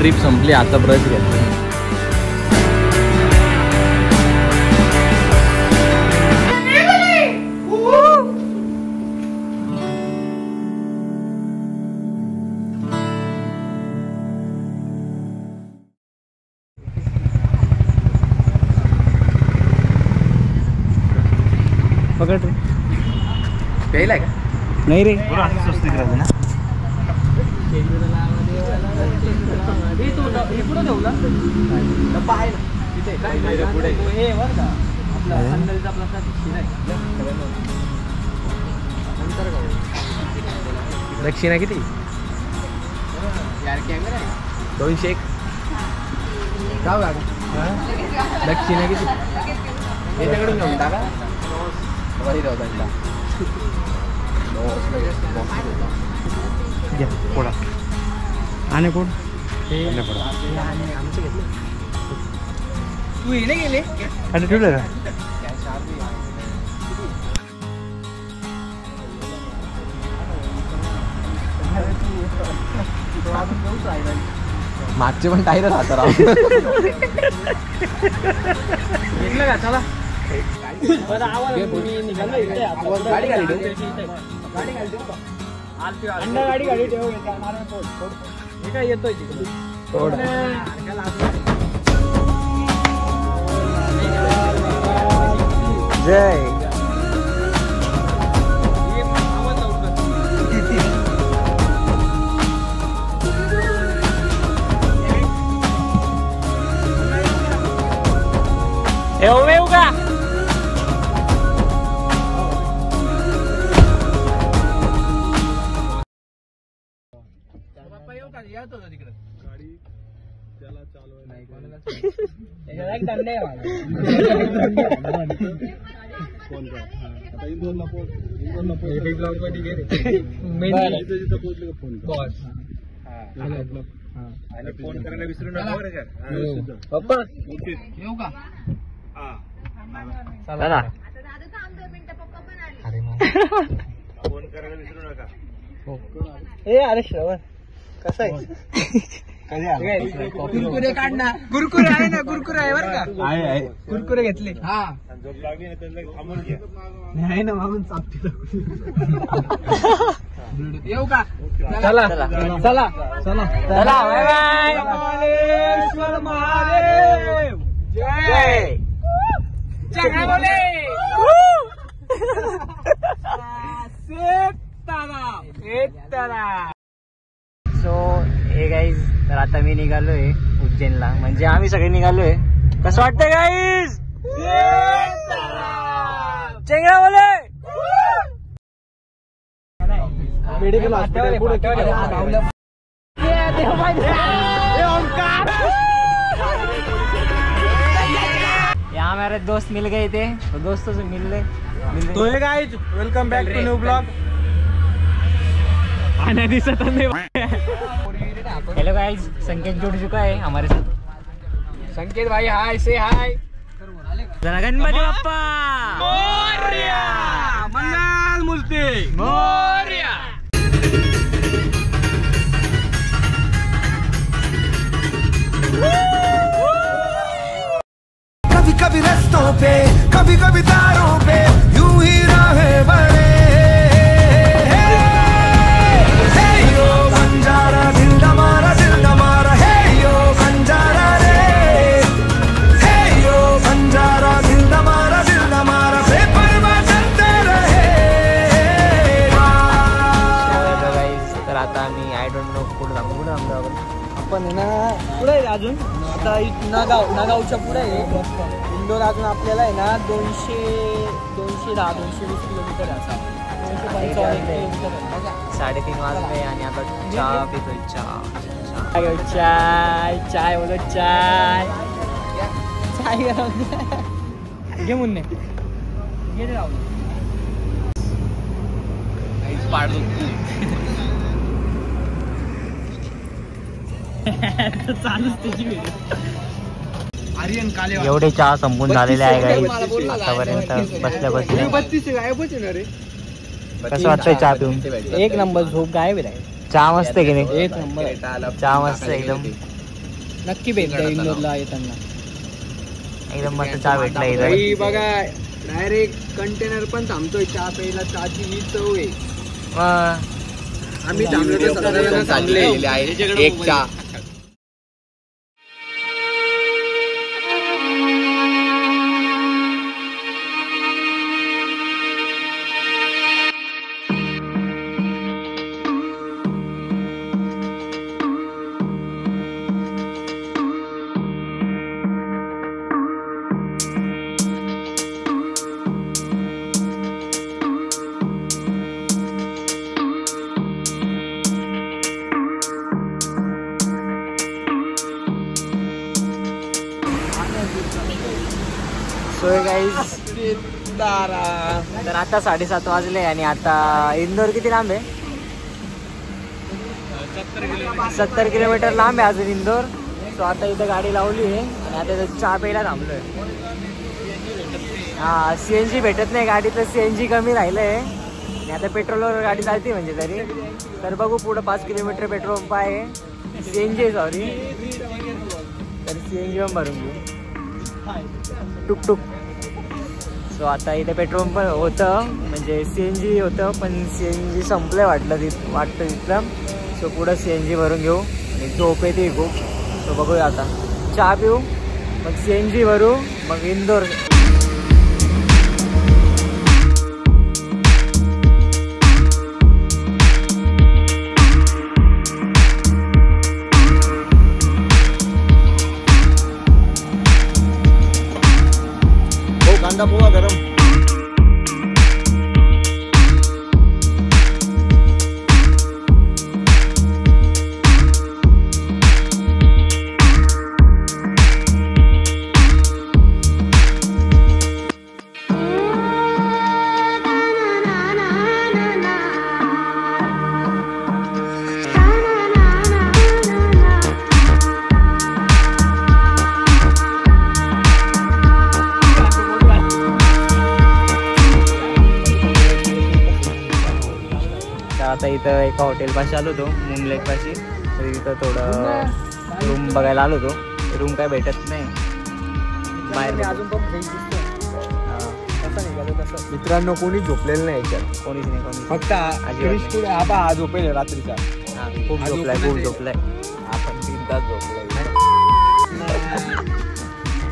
Trip संपली, आता brush घेतला. पकड रे. प्यायला का? नाही रे. स्वस्त करायचं ना. दक्षिणा किती? 201. दक्षिणा किती? याच्याकडून घेऊन टाका. कोणा आणि कोण तू येणे गेले आता ठेवलं का? मागचे पण टायर राहतात राव. का चला गाडी ठेव. काय येतोय जय. येऊ का? गाडी त्याला फोन करायला विसरू नका पप्पा. येऊ का? चला फोन करायला विसरू नका. ए अरे श्रवण कसं आहे? कुरकुरे काढ ना. कुरकुरे आहे ना? कुरकुरे आहे बरं का? आहे. कुरकुरे घेतले. हा झोप लागली ना त्यांना थांबून घ्या. नाही ना मागून चापते. येऊ का? चला चला चला चला चला. Bye bye. महादेव महादेव जय. जय बोले. सो हे गाईज, तर आता मी निघालोय उज्जैनला. म्हणजे आम्ही सगळे निघालोय. कसं वाटतंय गाईज? चेंगरा बोले. मेडिकल हॉस्पिटल पुढे यहाँ मेरे दोस्त मिल गए थे, तो दोस्तों से मिल गए. तो hey guys, welcome back to new blog. आने दिसत नहीं. हेलो गाइस, संकेत जुड़ चुका है हमारे साथ. संकेत भाई हाय, से हाय. गणपती बाप्पा मोरया. मंगल मूर्ती मोरया. कभी कभी रस्तों पे, कभी कभी तारों पे, यूं ही राहें बने. आपण ना पुढे आहे अजून. आता नागावच्या पुढे आहे इंदोर. अजून आपल्याला आहे ना 210-220 किलोमीटर आहे. 3:30 वाजले आणि आता चहा पितोय. चाय चाय बोलो. चाय चाय गरम घे मुन्ने. घे रे राहुल. एवढे चहा संपून झालेले आहे गाईस आतापर्यंत. बसल्या बसल्या 32 गायबच आहे रे. कसं वाटतंय चहा पिऊन? एक नंबर. झोप गायब आहे. चहा मस्त आहे की नाही? एक नंबर. चहा मस्त एकदम. नक्की भेट द्या इंदोरला येताना. एकदम मस्त चहा भेटला इथं. भाई बघा डायरेक्ट कंटेनर पण थांबतोय चहा प्यायला. चहाची ही चव आहे. आम्ही थांबलो तर 17 जण थांबले. एक चहा. तर आता 7:30 वाजले आणि आता इंदोर किती लांब आहे? 70 किलोमीटर लांब आहे अजून इंदोर. सो आता इथं गाडी लावली आहे आणि आता इथं चहा प्यायला थांबलोय. हा CNG भेटत नाही गाडीतलं. CNG कमी राहिलं आहे आणि आता पेट्रोलवर गाडी चालते म्हणजे तरी. तर बघू पुढं 5 किलोमीटर पेट्रोल पंप आहे. CNG sorry. तर CNG पण भरून घेऊ टुकटुक. सो आता इथे पेट्रोल पंप होतं म्हणजे CNG होतं पण CNG संपलं वाटतं तिथलं. सो पुढं CNG भरून घेऊ आणि झोप येते खूप. सो बघूया आता चहा पिऊ मग CNG भरू मग इंदोर. कांदा पोहा गरम. आता इथं एका हॉटेलपाशी आलो होतो मूनलाईट पाशी. तर इथं थोडं रूम बघायला आलो होतो. रूम काय भेटत नाही बाहेर. अजून पण फ्रेश दिसतो. कसं निघालो तसं. मित्रांनो कोणी झोपलेलं नाही याच्यात. कोणीच नाही कोणी. फक्त हा झोपेल रात्रीचा. खूप झोपलाय खूप झोपलाय. आपण 3 तास झोपलाय.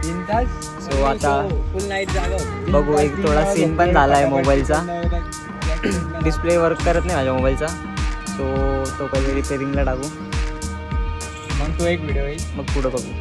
3 तास. सो आता फुल नाईट जागा बघू. एक थोडा सीन पण झालाय मोबाईलचा. डिस्प्ले वर्क करत नाही माझ्या मोबाईलचा. सो तो पहिले रिपेअरिंगला टाकू मग तो एक व्हिडिओ येईल मग पुढं बघू.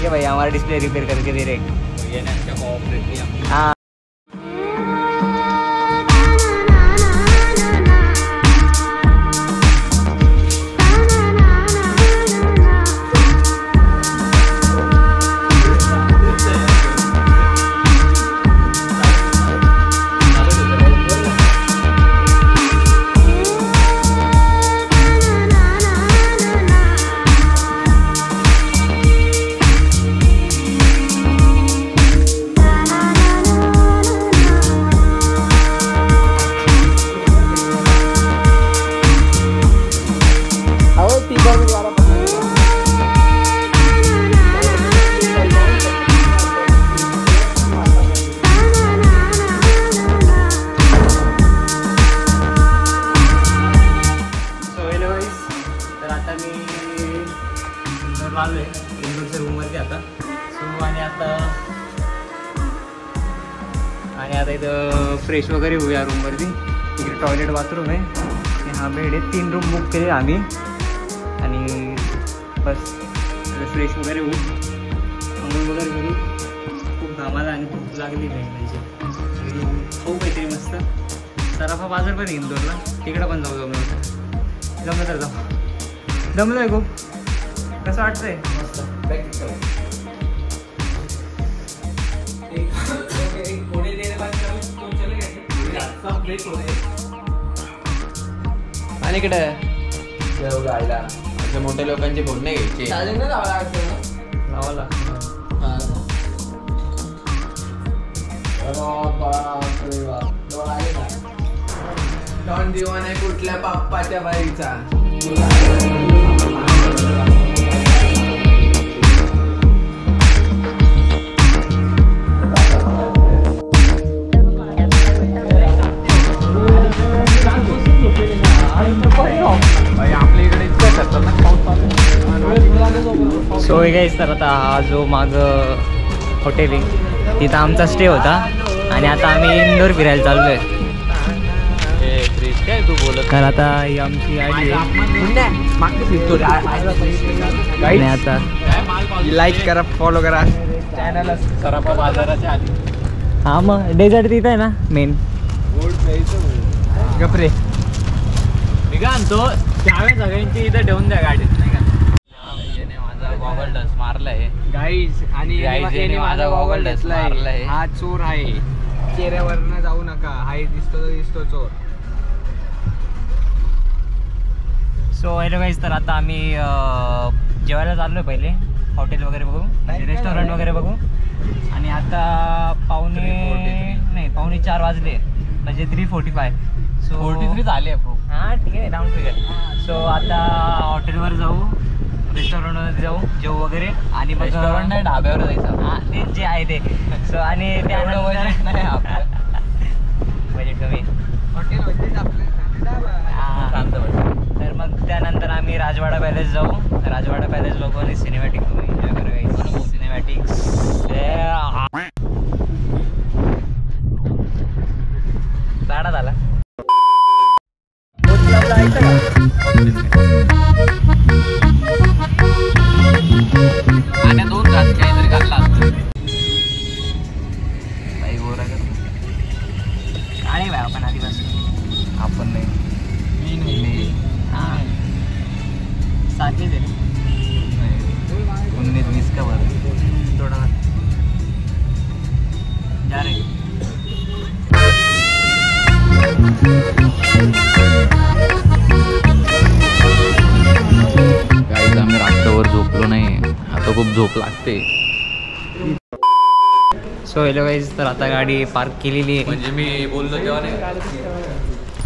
ये भाई हमारा डिस्प्ले रिपेयर करके दे रहे. हाँ आलोय इंदोरच्या रूमवरती आता. सो आणि आता इथं फ्रेश वगैरे होऊया रूमवरती. इकडे टॉयलेट बाथरूम आहे. हा बेड आहे. 3 रूम बुक केले आम्ही आणि बस फ्रेश वगैरे होऊ. अंघोळ वगैरे करू. खूप घामाला आणि खूप लागली नाही खाऊ काहीतरी मस्त. सराफा बाजार पण इंदोरला तिकडं पण जाऊ. जमलं तर जाऊ. जमलं आहे खूप. कसं वाटतंय? मस्त. आणि इकडे गायला मोठ्या लोकांचे फोन नाही घ्यायचे. डॉन दिवान आहे कुठल्या बाप्पाच्या बाईचा. आपल्या इकडे इतकं खतरनाक पाऊस चालू. सो गाईस तर आता हा जो माग हॉटेल आहे तिथं आमचा स्टे होता आणि आता आम्ही इंदोर फिरायला चाललोय. काय तू बोलत. तर आता ही आमची गाडी आहे आणि आता लाईक करा, फॉलो करा चॅनलला. सराफा बाजाराच्या आधी. हा मग डेझर्ट तिथं आहे ना मेन. गपरे मी काय आणतो त्यावेळेस सगळ्यांची इथं ठेवून द्या गाडीत नाही का. माझा गॉगल डस्ट मारलाय गाईज आणि याने माझा गॉगल डस्ट मारलाय. हा चोर आहे, चेहऱ्यावरनं जाऊ नका. हाय दिसतो तो दिसतो चोर. सो हॅलो गाईज तर आता आम्ही जेवायला चाललो आहे. पहिले हॉटेल वगैरे बघू, रेस्टॉरंट वगैरे बघू. आणि आता पावणे 4 वाजले म्हणजे 3:45. सो 43 झाले. हां ठीक आहे राऊंड फिगर. सो आता हॉटेलवर जाऊ, रेस्टॉरंटमध्ये जाऊ, जेवू वगैरे आणि मग रेस्टॉरंट नाही ढाब्यावर जायचं. हां ते जे आहे ते. सो आणि बजेट नाही आपलं. बजेट कमी. हॉटेल म्हणजे आपलं शांत बस. तर मग त्यानंतर आम्ही राजवाडा पॅलेस जाऊ. राजवाडा पॅलेस बघू आणि सिनेमॅटिक बघू, एन्जॉय करू काही सिनेमॅटिक्स. दाडा झाला आणि 2 तास काहीतरी घातला असतं. बाई गोरा काळे बाय आपण आधीपासून. आपण नाही. मी नाही. हां सारखेच आहे 19-20 का बरं थोडा जा रे. गाईज आम्ही रात्रभर झोपलो नाही. आता खूप झोप लागते. सो हॅलो गाईज तर आता गाडी पार्क केलेली आहे. म्हणजे मी बोललो तेव्हा नाही.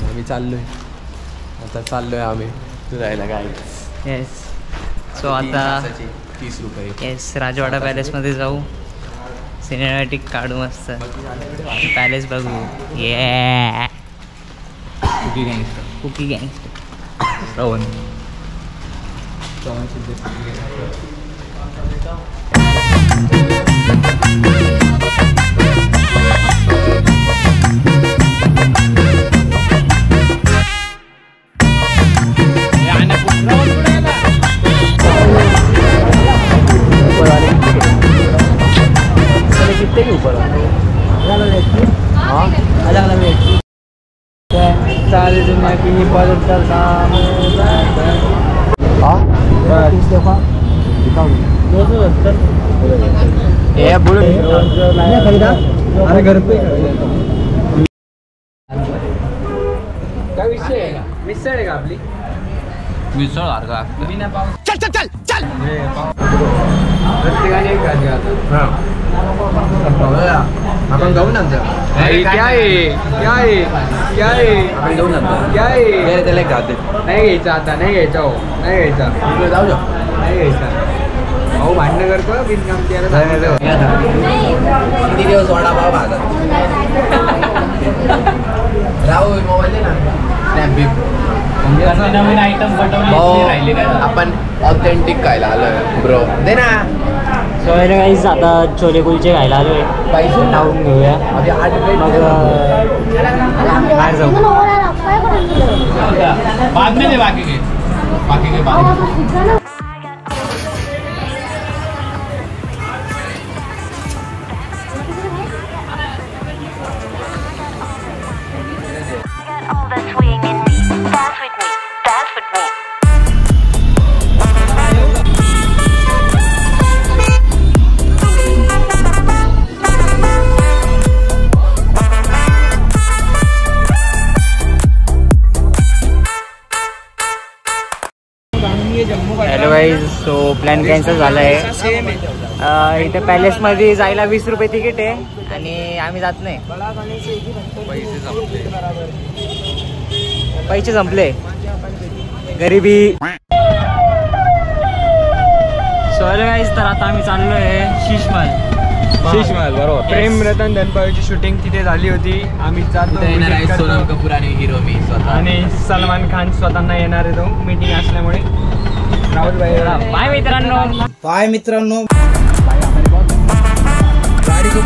आम्ही चाललोय आम्ही फिरायला. काय येस. सो आता 30 रुपये. येस राजवाडा पॅलेसमध्ये जाऊ, सिनेमॅटिक काढू मस्त, पॅलेस बघू. ये कुकी गँगस्टर. कुकी गँगस्टर. रवन. कितने के ऊपर अलग अलग रेट. सारी दुनिया की हिफाजत का काम. 270. अरे घर पे काय विषय आहे का? मिसळ आहे का आपली? मिसळ सारखं लागतं. बिना पाव. चल चल चल प्रत्येकाने एक घातली आता. आपण जाऊ नंतर. क्या आहे आपण जाऊ नंतर. क्या आहे त्याला घाते. नाही घ्यायचं आता, नाही घ्यायचा हो, नाही घ्यायचा. जाऊ जा, नाही घ्यायचा. भाऊ भांडणं करतो बिनकाम. किती दिवस वडापाव भाजत राहुल मोबाईल ना. नवीन आयटम पटवले. आपण ऑथेंटिक खायला आलोय ब्रो. दे ना. सो गाईज आता छोले कुलचे खायला आलोय. पैसे खाऊन घेऊया अभी 8 मग बाहेर जाऊ. बाद में बाकी के बाद. All the swing in me, dance with me, dance with me. ये जम्मू सो प्लॅन कॅन्सल झाला आहे. इथे पॅलेसमध्ये जायला 20 रुपये तिकीट आहे आणि आम्ही जात नाही. पैसे संपले. गरिबी. सो हॅलो गाईज, तर आता आम्ही चाललो आहे शीशमहल. बरोबर. प्रेम रतन धनपाळची शूटिंग तिथे झाली होती. आम्ही जातो. सोनम कपूर आणि हिरो मी स्वतः आणि सलमान खान स्वतःना येणार आहे तो मीटिंग असल्यामुळे. राहुल भाई बाय मित्रांनो. बाय मित्रांनो. गाडी खूप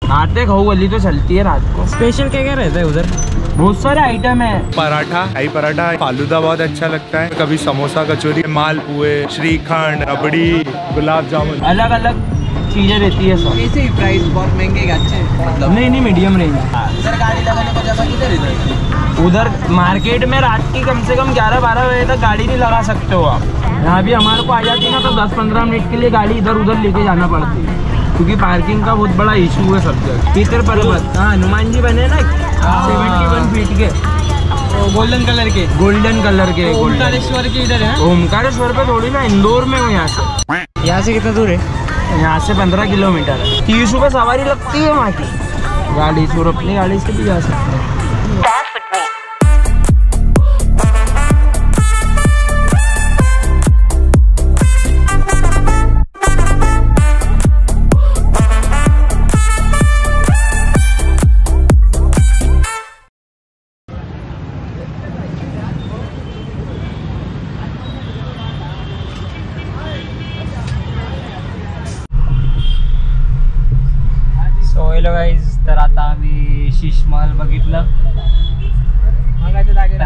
आते खाओ गली तो चलती है रात को. स्पेशल क्या क्या रहता है उधर? बहुत सारे आइटम है. पराठा, शाही पराठा, फालूदा बहुत अच्छा लगता है. कभी समोसा, कचौरी, मालपुए, श्रीखंड, रबड़ी, गुलाब जामुन, अलग अलग चीजें रहती है सब. ऐसे ही प्राइस बहुत महंगे का अच्छे मतलब. नहीं मीडियम रेंज. इधर गाड़ी लगाने का जगह किधर इधर? उधर मार्केट में रात की कम से कम 11-12 बजे तक गाड़ी नहीं लगा सकते हो आप. यहाँ भी हमारे को आ जाती ना तो 10-15 मिनट के लिए गाड़ी इधर उधर लेके जाना पड़ती है क्योंकि पार्किंग का बहुत बड़ा इशू है सब जगह. पीतर पर्वत, हाँ हनुमान जी बने ना 71 फीट के, गोल्डन कलर के. गोल्डन कलर के. ओमकारेश्वर के इधर है. ओमकारेश्वर पे थोड़ी ना, इंदौर में हूँ यहाँ से कितना दूर है? यहाँ से 15 किलोमीटर है. 30 रुपये सवारी लगती है वहाँ की गाड़ी से. और अपनी गाड़ी से भी जा सकते हैं. Dance with me. So hello guys, तर आता आम्ही शीशमहल बघितलं.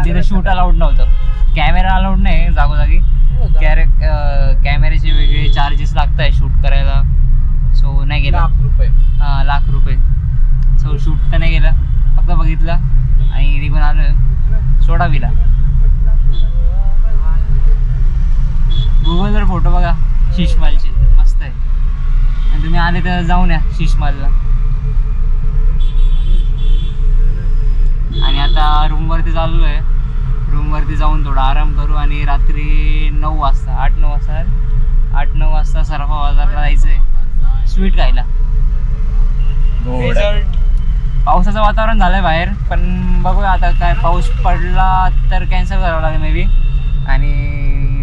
तिथे शूट अलाउड नव्हतं. कॅमेरा अलाउड नाही जागोजागी. कॅमेऱ्याचे वेगळे चार्जेस लागत आहे शूट करायला. सो नाही गेलं. हां, ₹1,00,000. सो शूट तर नाही गेलं, फक्त बघितलं आणि निघून आलं सोडावीला. गुगलवर फोटो बघा शीशमहलचे, मस्त आहे. आणि तुम्ही आले तर जाऊन या शीशमहलला. आणि आता रूमवरती चाललो आहे. रूमवरती जाऊन थोडा आराम करू आणि रात्री 9 वाजता 8-9 वाजता सरफा बाजारला जायचं आहे स्वीट खायला. पावसाचं वातावरण झालं आहे बाहेर, पण बघूया आता काय. पाऊस पडला तर कॅन्सल करावं लागेल मे बी, आणि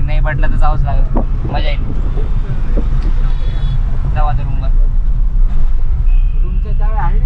नाही पडला तर जावंच लागेल. मजा येईल. जाऊ आता रूमवर. रूमच्या चाव्या आहे.